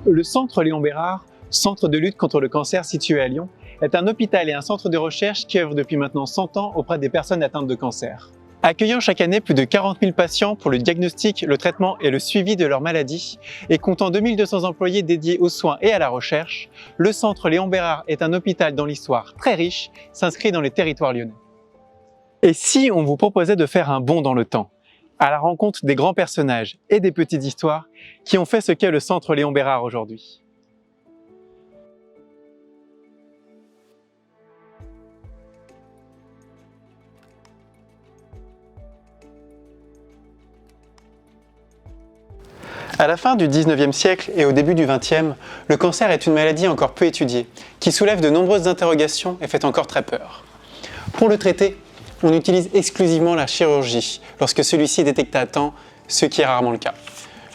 Le centre Léon Bérard, centre de lutte contre le cancer situé à Lyon, est un hôpital et un centre de recherche qui œuvre depuis maintenant 100 ans auprès des personnes atteintes de cancer. Accueillant chaque année plus de 40 000 patients pour le diagnostic, le traitement et le suivi de leur maladie, et comptant 2200 employés dédiés aux soins et à la recherche, le centre Léon Bérard est un hôpital dont l'histoire très riche s'inscrit dans les territoires lyonnais. Et si on vous proposait de faire un bond dans le temps, à la rencontre des grands personnages et des petites histoires qui ont fait ce qu'est le centre Léon Bérard aujourd'hui? À la fin du 19e siècle et au début du 20e, le cancer est une maladie encore peu étudiée, qui soulève de nombreuses interrogations et fait encore très peur. Pour le traiter, on utilise exclusivement la chirurgie lorsque celui-ci est détecté à temps, ce qui est rarement le cas.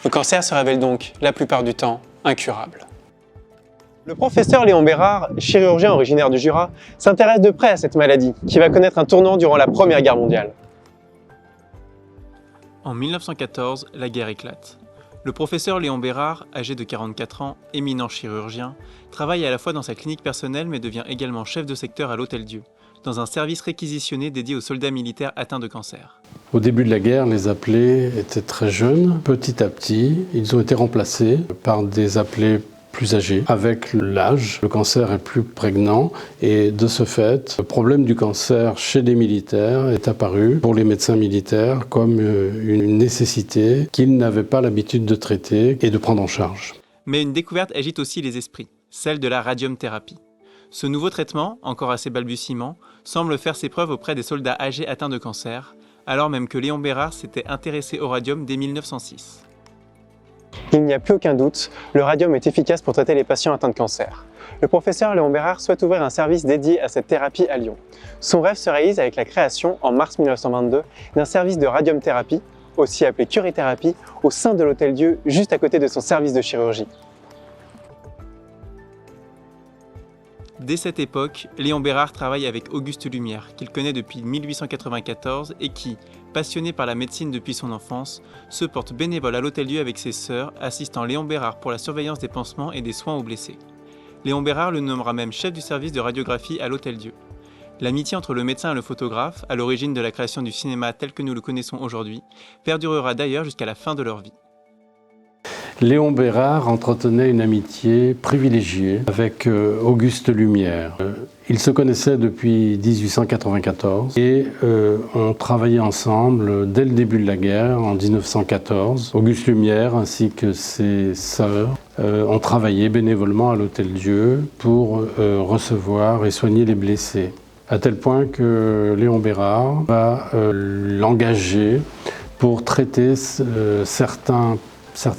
Le cancer se révèle donc, la plupart du temps, incurable. Le professeur Léon Bérard, chirurgien originaire du Jura, s'intéresse de près à cette maladie, qui va connaître un tournant durant la Première Guerre mondiale. En 1914, la guerre éclate. Le professeur Léon Bérard, âgé de 44 ans, éminent chirurgien, travaille à la fois dans sa clinique personnelle mais devient également chef de secteur à l'Hôtel-Dieu, dans un service réquisitionné dédié aux soldats militaires atteints de cancer. Au début de la guerre, les appelés étaient très jeunes. Petit à petit, ils ont été remplacés par des appelés plus âgés. Avec l'âge, le cancer est plus prégnant et de ce fait, le problème du cancer chez les militaires est apparu pour les médecins militaires comme une nécessité qu'ils n'avaient pas l'habitude de traiter et de prendre en charge. Mais une découverte agite aussi les esprits, celle de la radiumthérapie. Ce nouveau traitement, encore assez balbutiement, semble faire ses preuves auprès des soldats âgés atteints de cancer, alors même que Léon Bérard s'était intéressé au radium dès 1906. Il n'y a plus aucun doute, le radium est efficace pour traiter les patients atteints de cancer. Le professeur Léon Bérard souhaite ouvrir un service dédié à cette thérapie à Lyon. Son rêve se réalise avec la création, en mars 1922, d'un service de radiumthérapie, aussi appelé curithérapie, au sein de l'Hôtel-Dieu, juste à côté de son service de chirurgie. Dès cette époque, Léon Bérard travaille avec Auguste Lumière, qu'il connaît depuis 1894 et qui, passionné par la médecine depuis son enfance, se porte bénévole à l'Hôtel-Dieu avec ses sœurs, assistant Léon Bérard pour la surveillance des pansements et des soins aux blessés. Léon Bérard le nommera même chef du service de radiographie à l'Hôtel-Dieu. L'amitié entre le médecin et le photographe, à l'origine de la création du cinéma tel que nous le connaissons aujourd'hui, perdurera d'ailleurs jusqu'à la fin de leur vie. Léon Bérard entretenait une amitié privilégiée avec Auguste Lumière. Ils se connaissaient depuis 1894 et ont travaillé ensemble dès le début de la guerre, en 1914. Auguste Lumière ainsi que ses sœurs ont travaillé bénévolement à l'Hôtel-Dieu pour recevoir et soigner les blessés. À tel point que Léon Bérard va l'engager pour traiter certains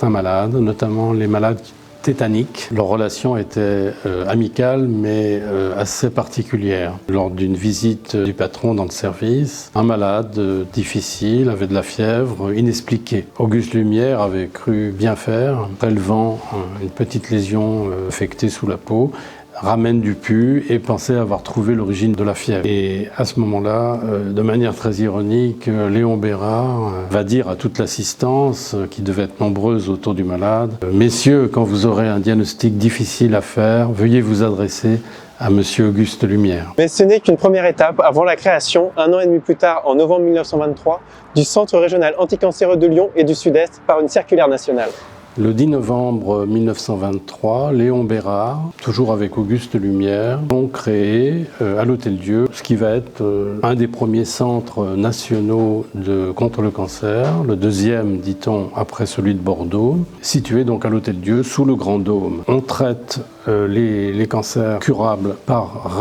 malades, notamment les malades tétaniques. Leur relation était amicale mais assez particulière. Lors d'une visite du patron dans le service, un malade difficile avait de la fièvre inexpliquée. Auguste Lumière avait cru bien faire, prélevant une petite lésion affectée sous la peau, ramène du pus et pensait avoir trouvé l'origine de la fièvre. Et à ce moment-là, de manière très ironique, Léon Bérard va dire à toute l'assistance, qui devait être nombreuse autour du malade, « Messieurs, quand vous aurez un diagnostic difficile à faire, veuillez vous adresser à Monsieur Auguste Lumière. » Mais ce n'est qu'une première étape avant la création, un an et demi plus tard, en novembre 1923, du Centre régional anticancéreux de Lyon et du Sud-Est par une circulaire nationale. Le 10 novembre 1923, Léon Bérard, toujours avec Auguste Lumière, ont créé à l'Hôtel-Dieu ce qui va être un des premiers centres nationaux contre le cancer, le deuxième, dit-on, après celui de Bordeaux, situé donc à l'Hôtel-Dieu sous le Grand Dôme. On traite les cancers curables par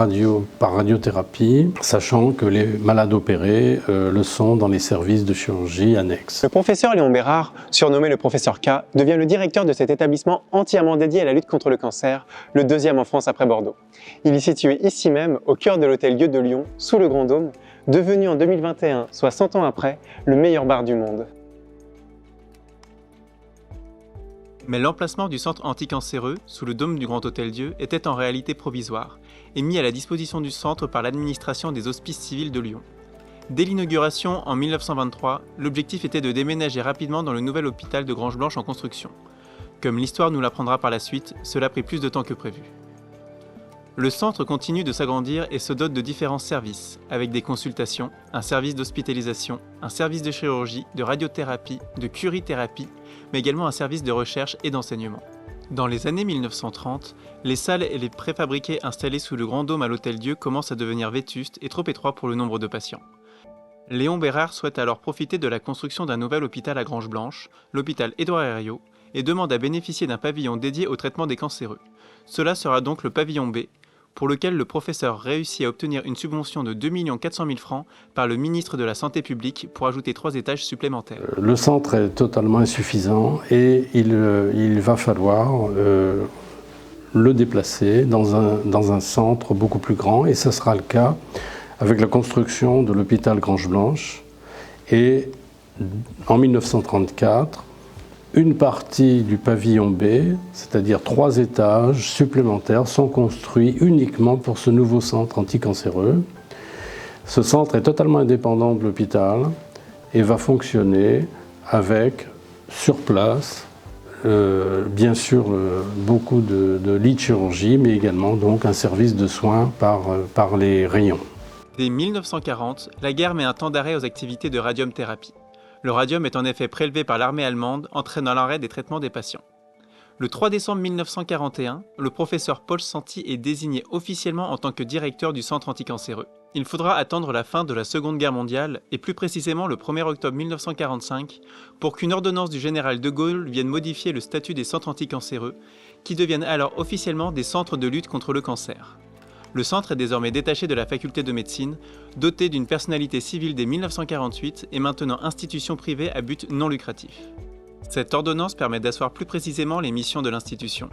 radiothérapie, sachant que les malades opérés le sont dans les services de chirurgie annexes. Le professeur Léon Bérard, surnommé le professeur K, devient le directeur de cet établissement entièrement dédié à la lutte contre le cancer, le deuxième en France après Bordeaux. Il est situé ici même, au cœur de l'Hôtel-Dieu de Lyon, sous le Grand Dôme, devenu en 2021, soit 100 ans après, le meilleur bar du monde. Mais l'emplacement du centre anticancéreux, sous le dôme du Grand Hôtel-Dieu, était en réalité provisoire et mis à la disposition du centre par l'administration des Hospices civils de Lyon. Dès l'inauguration en 1923, l'objectif était de déménager rapidement dans le nouvel hôpital de Grange-Blanche en construction. Comme l'histoire nous l'apprendra par la suite, cela a pris plus de temps que prévu. Le centre continue de s'agrandir et se dote de différents services, avec des consultations, un service d'hospitalisation, un service de chirurgie, de radiothérapie, de curithérapie, mais également un service de recherche et d'enseignement. Dans les années 1930, les salles et les préfabriqués installés sous le Grand Dôme à l'Hôtel-Dieu commencent à devenir vétustes et trop étroits pour le nombre de patients. Léon Bérard souhaite alors profiter de la construction d'un nouvel hôpital à Grange-Blanche, l'hôpital Édouard Herriot, et demande à bénéficier d'un pavillon dédié au traitement des cancéreux. Cela sera donc le pavillon B, pour lequel le professeur réussit à obtenir une subvention de 2 400 000 francs par le ministre de la Santé publique pour ajouter 3 étages supplémentaires. Le centre est totalement insuffisant et il va falloir le déplacer dans un centre beaucoup plus grand, et ce sera le cas avec la construction de l'hôpital Grange-Blanche. Et en 1934, une partie du pavillon B, c'est-à-dire 3 étages supplémentaires, sont construits uniquement pour ce nouveau centre anticancéreux. Ce centre est totalement indépendant de l'hôpital et va fonctionner avec, sur place, bien sûr beaucoup de lits de chirurgie, mais également donc un service de soins par les rayons. Dès 1940, la guerre met un temps d'arrêt aux activités de radium-thérapie. Le radium est en effet prélevé par l'armée allemande, entraînant l'arrêt des traitements des patients. Le 3 décembre 1941, le professeur Paul Santi est désigné officiellement en tant que directeur du centre anticancéreux. Il faudra attendre la fin de la Seconde Guerre mondiale, et plus précisément le 1er octobre 1945, pour qu'une ordonnance du général de Gaulle vienne modifier le statut des centres anticancéreux, qui deviennent alors officiellement des centres de lutte contre le cancer. Le centre est désormais détaché de la faculté de médecine, doté d'une personnalité civile dès 1948 et maintenant institution privée à but non lucratif. Cette ordonnance permet d'asseoir plus précisément les missions de l'institution,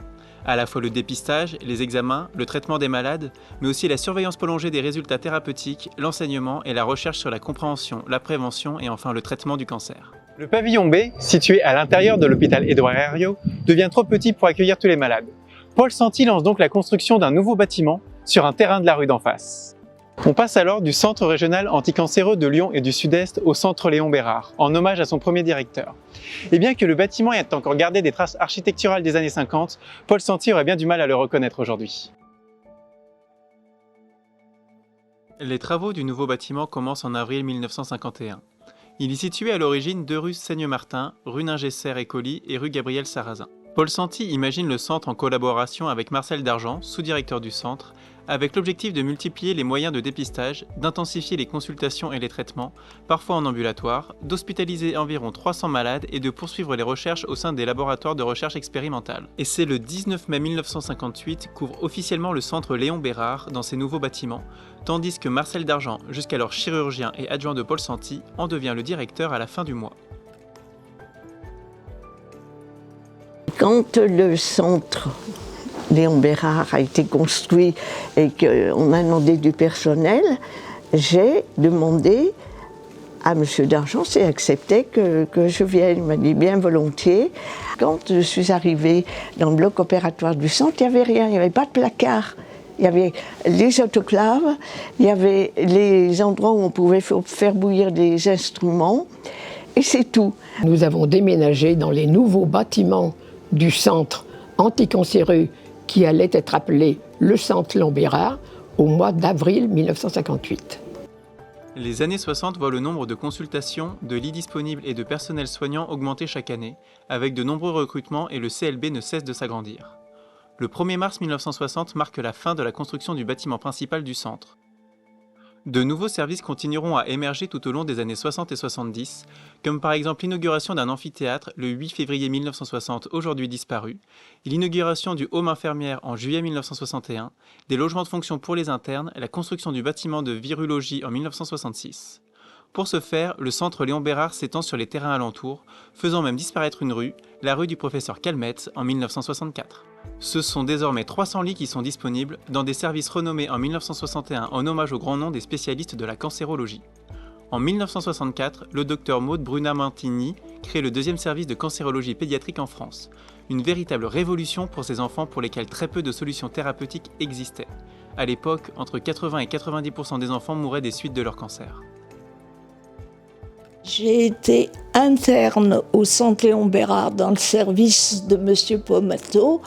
à la fois le dépistage, les examens, le traitement des malades, mais aussi la surveillance prolongée des résultats thérapeutiques, l'enseignement et la recherche sur la compréhension, la prévention et enfin le traitement du cancer. Le pavillon B, situé à l'intérieur de l'hôpital Édouard Herriot, devient trop petit pour accueillir tous les malades. Paul Santi lance donc la construction d'un nouveau bâtiment sur un terrain de la rue d'en face. On passe alors du centre régional anticancéreux de Lyon et du Sud-Est au centre Léon Bérard, en hommage à son premier directeur. Et bien que le bâtiment ait encore gardé des traces architecturales des années 50, Paul Santi aurait bien du mal à le reconnaître aujourd'hui. Les travaux du nouveau bâtiment commencent en avril 1951. Il est situé à l'origine 2 rues Seigne-Martin, rue Ningesser-Écoli et rue Gabriel Sarrazin. Paul Santi imagine le centre en collaboration avec Marcel Dargent, sous-directeur du centre, avec l'objectif de multiplier les moyens de dépistage, d'intensifier les consultations et les traitements, parfois en ambulatoire, d'hospitaliser environ 300 malades et de poursuivre les recherches au sein des laboratoires de recherche expérimentale. Et c'est le 19 mai 1958 qu'ouvre officiellement le centre Léon Bérard dans ses nouveaux bâtiments, tandis que Marcel Dargent, jusqu'alors chirurgien et adjoint de Paul Santi, en devient le directeur à la fin du mois. Quand le centre Léon Bérard a été construit et qu'on a demandé du personnel, j'ai demandé à M. Dargent s'il acceptait que je vienne. Il m'a dit bien volontiers. Quand je suis arrivée dans le bloc opératoire du centre, il n'y avait rien, il n'y avait pas de placard. Il y avait les autoclaves, il y avait les endroits où on pouvait faire bouillir des instruments, et c'est tout. Nous avons déménagé dans les nouveaux bâtiments du centre anticancéreux qui allait être appelé le centre Léon Bérard au mois d'avril 1958. Les années 60 voient le nombre de consultations, de lits disponibles et de personnel soignant augmenter chaque année, avec de nombreux recrutements, et le CLB ne cesse de s'agrandir. Le 1er mars 1960 marque la fin de la construction du bâtiment principal du centre. De nouveaux services continueront à émerger tout au long des années 60 et 70, comme par exemple l'inauguration d'un amphithéâtre le 8 février 1960, aujourd'hui disparu, et l'inauguration du home infirmière en juillet 1961, des logements de fonction pour les internes, et la construction du bâtiment de virologie en 1966. Pour ce faire, le centre Léon Bérard s'étend sur les terrains alentours, faisant même disparaître une rue, la rue du professeur Calmette, en 1964. Ce sont désormais 300 lits qui sont disponibles dans des services renommés en 1961 en hommage au grand nom des spécialistes de la cancérologie. En 1964, le docteur Maude Bruna-Martini crée le 2e service de cancérologie pédiatrique en France. Une véritable révolution pour ces enfants pour lesquels très peu de solutions thérapeutiques existaient. À l'époque, entre 80 et 90% des enfants mouraient des suites de leur cancer. J'ai été interne au centre Léon Bérard dans le service de M. Pomato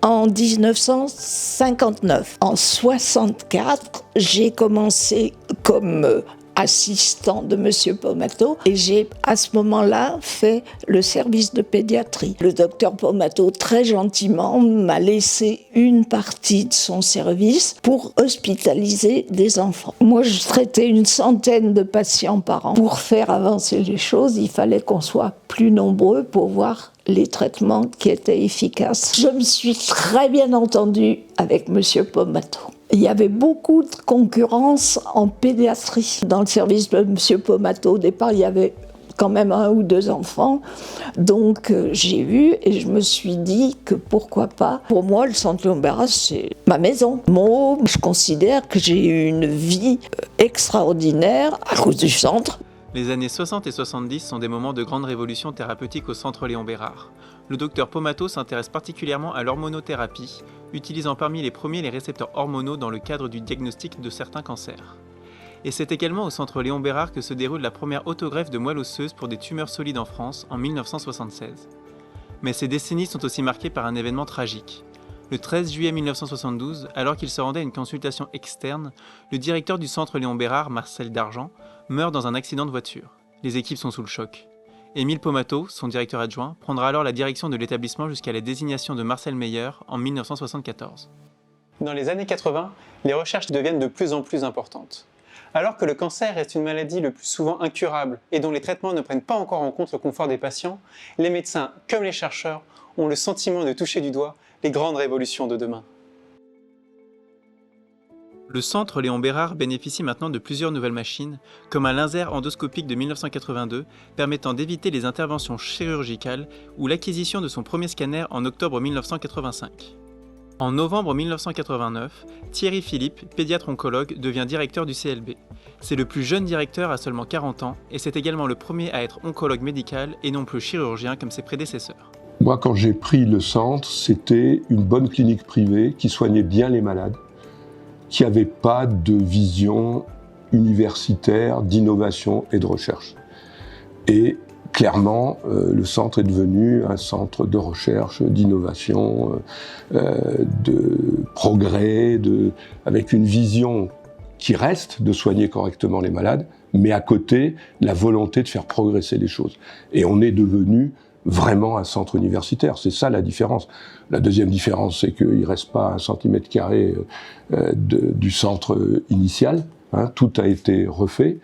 en 1959. En 1964, j'ai commencé comme assistant de M. Pomato et j'ai à ce moment-là fait le service de pédiatrie. Le docteur Pomato très gentiment m'a laissé une partie de son service pour hospitaliser des enfants. Moi je traitais une centaine de patients par an. Pour faire avancer les choses, il fallait qu'on soit plus nombreux pour voir les traitements qui étaient efficaces. Je me suis très bien entendue avec M. Pomato. Il y avait beaucoup de concurrence en pédiatrie. Dans le service de M. Pomato, au départ, il y avait quand même 1 ou 2 enfants. Donc j'ai vu et je me suis dit que pourquoi pas. Pour moi, le centre Léon Bérard, c'est ma maison. Moi, je considère que j'ai eu une vie extraordinaire à cause du centre. Les années 60 et 70 sont des moments de grande révolution thérapeutique au centre Léon Bérard. Le docteur Pomato s'intéresse particulièrement à l'hormonothérapie, utilisant parmi les premiers les récepteurs hormonaux dans le cadre du diagnostic de certains cancers. Et c'est également au centre Léon Bérard que se déroule la première autogreffe de moelle osseuse pour des tumeurs solides en France en 1976. Mais ces décennies sont aussi marquées par un événement tragique. Le 13 juillet 1972, alors qu'il se rendait à une consultation externe, le directeur du centre Léon Bérard, Marcel Dargent, meurt dans un accident de voiture. Les équipes sont sous le choc. Émile Pomato, son directeur adjoint, prendra alors la direction de l'établissement jusqu'à la désignation de Marcel Meyer en 1974. Dans les années 80, les recherches deviennent de plus en plus importantes. Alors que le cancer reste une maladie le plus souvent incurable et dont les traitements ne prennent pas encore en compte le confort des patients, les médecins, comme les chercheurs, ont le sentiment de toucher du doigt les grandes révolutions de demain. Le centre Léon Bérard bénéficie maintenant de plusieurs nouvelles machines, comme un laser endoscopique de 1982 permettant d'éviter les interventions chirurgicales ou l'acquisition de son premier scanner en octobre 1985. En novembre 1989, Thierry Philippe, pédiatre oncologue, devient directeur du CLB. C'est le plus jeune directeur à seulement 40 ans et c'est également le premier à être oncologue médical et non plus chirurgien comme ses prédécesseurs. Moi, quand j'ai pris le centre, c'était une bonne clinique privée qui soignait bien les malades, qui n'avait pas de vision universitaire, d'innovation et de recherche. Et clairement, le centre est devenu un centre de recherche, d'innovation, de progrès, avec une vision qui reste de soigner correctement les malades, mais à côté, la volonté de faire progresser les choses. Et on est devenu vraiment un centre universitaire, c'est ça la différence. La deuxième différence, c'est qu'il ne reste pas 1 centimètre carré du centre initial, hein, tout a été refait.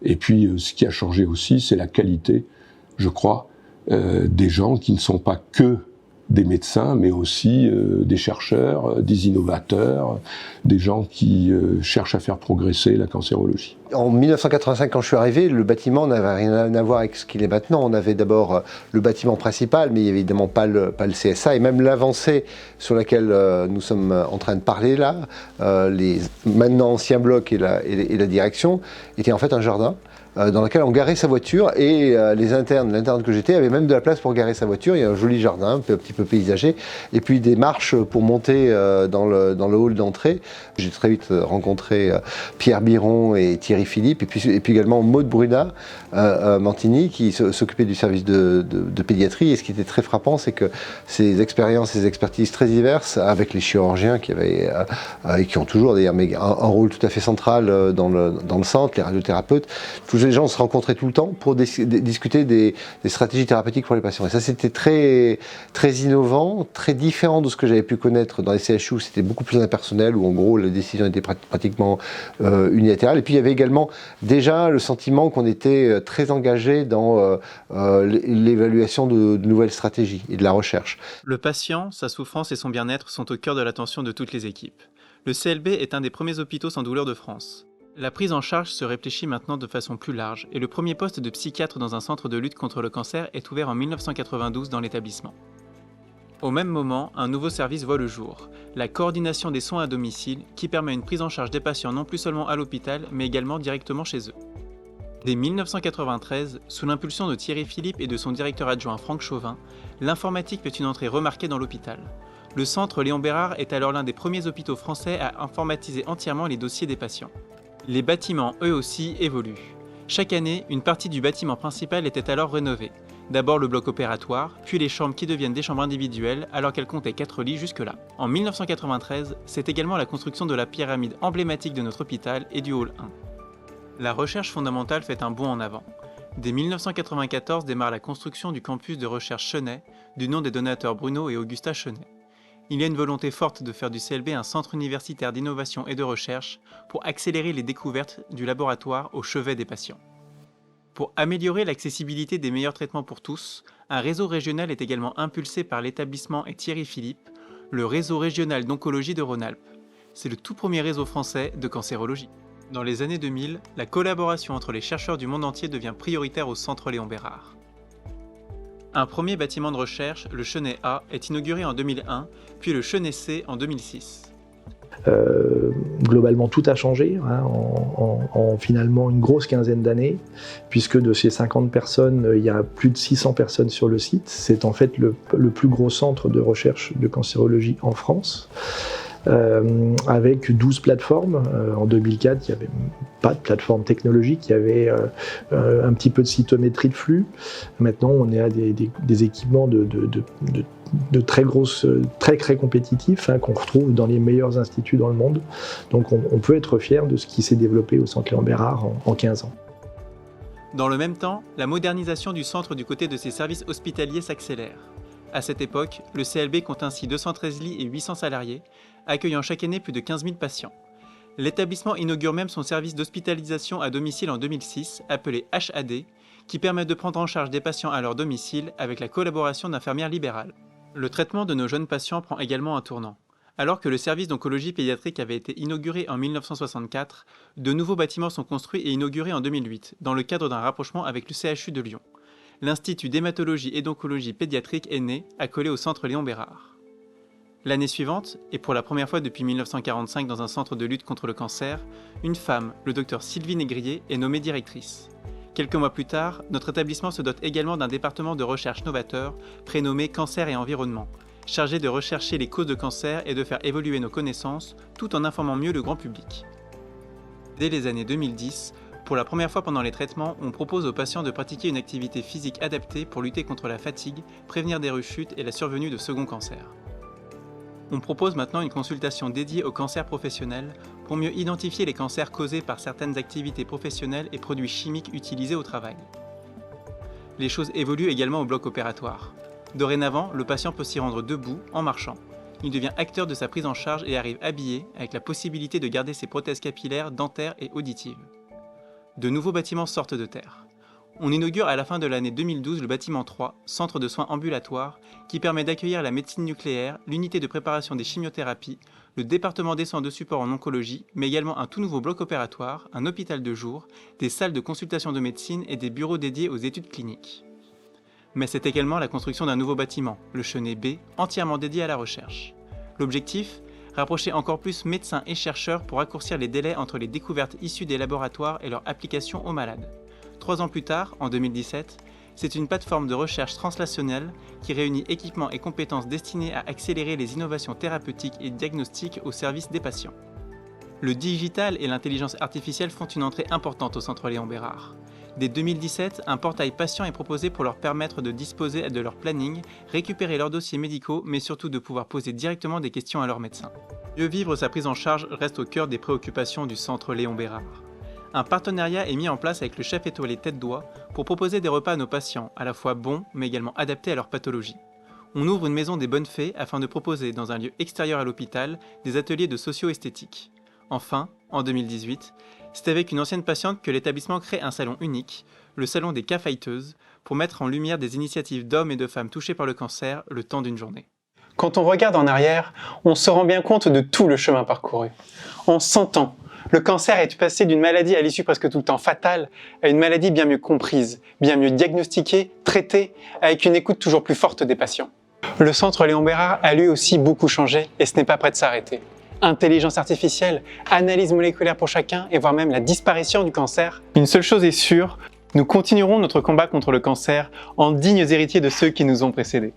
Et puis, ce qui a changé aussi, c'est la qualité, je crois, des gens qui ne sont pas que des médecins, mais aussi des chercheurs, des innovateurs, des gens qui cherchent à faire progresser la cancérologie. En 1985, quand je suis arrivé, le bâtiment n'avait rien à voir avec ce qu'il est maintenant. On avait d'abord le bâtiment principal, mais il n'y avait évidemment pas le CSA, et même l'avancée sur laquelle nous sommes en train de parler là, les maintenant anciens blocs et la direction, était en fait un jardin dans lequel on garait sa voiture, et l'interne que j'étais avait même de la place pour garer sa voiture. Il y a un joli jardin, un petit peu paysager, et puis des marches pour monter dans le hall d'entrée. J'ai très vite rencontré Pierre Biron et Thierry Philippe, et puis également Maude Bruna Mantini, qui s'occupait du service de pédiatrie. Et ce qui était très frappant, c'est que ces expériences, ces expertises très diverses, avec les chirurgiens qui avaient, et qui ont toujours d'ailleurs un rôle tout à fait central dans le centre, les radiothérapeutes, tous les gens se rencontraient tout le temps pour discuter des stratégies thérapeutiques pour les patients. Et ça, c'était très, très innovant, très différent de ce que j'avais pu connaître dans les CHU, où c'était beaucoup plus impersonnel, où en gros la décision était pratiquement unilatérale. Et puis il y avait également déjà le sentiment qu'on était très engagé dans l'évaluation de nouvelles stratégies et de la recherche. Le patient, sa souffrance et son bien-être sont au cœur de l'attention de toutes les équipes. Le CLB est un des premiers hôpitaux sans douleur de France. La prise en charge se réfléchit maintenant de façon plus large et le premier poste de psychiatre dans un centre de lutte contre le cancer est ouvert en 1992 dans l'établissement. Au même moment, un nouveau service voit le jour, la coordination des soins à domicile qui permet une prise en charge des patients non plus seulement à l'hôpital mais également directement chez eux. Dès 1993, sous l'impulsion de Thierry Philippe et de son directeur adjoint Franck Chauvin, l'informatique fait une entrée remarquée dans l'hôpital. Le centre Léon Bérard est alors l'un des premiers hôpitaux français à informatiser entièrement les dossiers des patients. Les bâtiments, eux aussi, évoluent. Chaque année, une partie du bâtiment principal était alors rénovée. D'abord le bloc opératoire, puis les chambres qui deviennent des chambres individuelles alors qu'elles comptaient 4 lits jusque-là. En 1993, c'est également la construction de la pyramide emblématique de notre hôpital et du hall 1. La recherche fondamentale fait un bond en avant. Dès 1994 démarre la construction du campus de recherche Chenet, du nom des donateurs Bruno et Augusta Chenet. Il y a une volonté forte de faire du CLB un centre universitaire d'innovation et de recherche pour accélérer les découvertes du laboratoire au chevet des patients. Pour améliorer l'accessibilité des meilleurs traitements pour tous, un réseau régional est également impulsé par l'établissement et Thierry Philippe, le réseau régional d'oncologie de Rhône-Alpes. C'est le tout premier réseau français de cancérologie. Dans les années 2000, la collaboration entre les chercheurs du monde entier devient prioritaire au centre Léon Bérard. Un premier bâtiment de recherche, le Chenet A, est inauguré en 2001, puis le Chenet C en 2006. Globalement, tout a changé en finalement une grosse quinzaine d'années, puisque de ces 50 personnes, il y a plus de 600 personnes sur le site. C'est en fait le plus gros centre de recherche de cancérologie en France. Avec 12 plateformes. En 2004, il n'y avait pas de plateforme technologique, il y avait un petit peu de cytométrie de flux. Maintenant, on est à des équipements de très grosses, très compétitifs, qu'on retrouve dans les meilleurs instituts dans le monde. Donc on peut être fier de ce qui s'est développé au centre Léon Bérard en 15 ans. Dans le même temps, la modernisation du centre du côté de ses services hospitaliers s'accélère. À cette époque, le CLB compte ainsi 213 lits et 800 salariés, accueillant chaque année plus de 15 000 patients. L'établissement inaugure même son service d'hospitalisation à domicile en 2006, appelé HAD, qui permet de prendre en charge des patients à leur domicile avec la collaboration d'infirmières libérales. Le traitement de nos jeunes patients prend également un tournant. Alors que le service d'oncologie pédiatrique avait été inauguré en 1964, de nouveaux bâtiments sont construits et inaugurés en 2008, dans le cadre d'un rapprochement avec le CHU de Lyon. L'Institut d'hématologie et d'oncologie pédiatrique est né, accolé au centre Léon Bérard. L'année suivante, et pour la première fois depuis 1945 dans un centre de lutte contre le cancer, une femme, le docteur Sylvie Négrier, est nommée directrice. Quelques mois plus tard, notre établissement se dote également d'un département de recherche novateur, prénommé Cancer et Environnement, chargé de rechercher les causes de cancer et de faire évoluer nos connaissances, tout en informant mieux le grand public. Dès les années 2010, pour la première fois pendant les traitements, on propose aux patients de pratiquer une activité physique adaptée pour lutter contre la fatigue, prévenir des rechutes et la survenue de second cancer. On propose maintenant une consultation dédiée aux cancers professionnels pour mieux identifier les cancers causés par certaines activités professionnelles et produits chimiques utilisés au travail. Les choses évoluent également au bloc opératoire. Dorénavant, le patient peut s'y rendre debout, en marchant. Il devient acteur de sa prise en charge et arrive habillé, avec la possibilité de garder ses prothèses capillaires, dentaires et auditives. De nouveaux bâtiments sortent de terre. On inaugure à la fin de l'année 2012 le bâtiment 3, centre de soins ambulatoires, qui permet d'accueillir la médecine nucléaire, l'unité de préparation des chimiothérapies, le département des soins de support en oncologie, mais également un tout nouveau bloc opératoire, un hôpital de jour, des salles de consultation de médecine et des bureaux dédiés aux études cliniques. Mais c'est également la construction d'un nouveau bâtiment, le Chenet B, entièrement dédié à la recherche. L'objectif ? Rapprocher encore plus médecins et chercheurs pour raccourcir les délais entre les découvertes issues des laboratoires et leur application aux malades. 3 ans plus tard, en 2017, c'est une plateforme de recherche translationnelle qui réunit équipements et compétences destinés à accélérer les innovations thérapeutiques et diagnostiques au service des patients. Le digital et l'intelligence artificielle font une entrée importante au centre Léon Bérard. Dès 2017, un portail patient est proposé pour leur permettre de disposer de leur planning, récupérer leurs dossiers médicaux, mais surtout de pouvoir poser directement des questions à leur médecin. Mieux vivre sa prise en charge reste au cœur des préoccupations du centre Léon Bérard. Un partenariat est mis en place avec le chef étoilé Tête d'Oie pour proposer des repas à nos patients, à la fois bons, mais également adaptés à leur pathologie. On ouvre une maison des bonnes fées afin de proposer, dans un lieu extérieur à l'hôpital, des ateliers de socio-esthétique. Enfin, en 2018, c'est avec une ancienne patiente que l'établissement crée un salon unique, le salon des cas-fighteuses, pour mettre en lumière des initiatives d'hommes et de femmes touchés par le cancer le temps d'une journée. Quand on regarde en arrière, on se rend bien compte de tout le chemin parcouru. En 100 ans, le cancer est passé d'une maladie à l'issue presque tout le temps fatale à une maladie bien mieux comprise, bien mieux diagnostiquée, traitée, avec une écoute toujours plus forte des patients. Le centre Léon Bérard a lui aussi beaucoup changé et ce n'est pas prêt de s'arrêter. Intelligence artificielle, analyse moléculaire pour chacun et voire même la disparition du cancer. Une seule chose est sûre, nous continuerons notre combat contre le cancer en dignes héritiers de ceux qui nous ont précédés.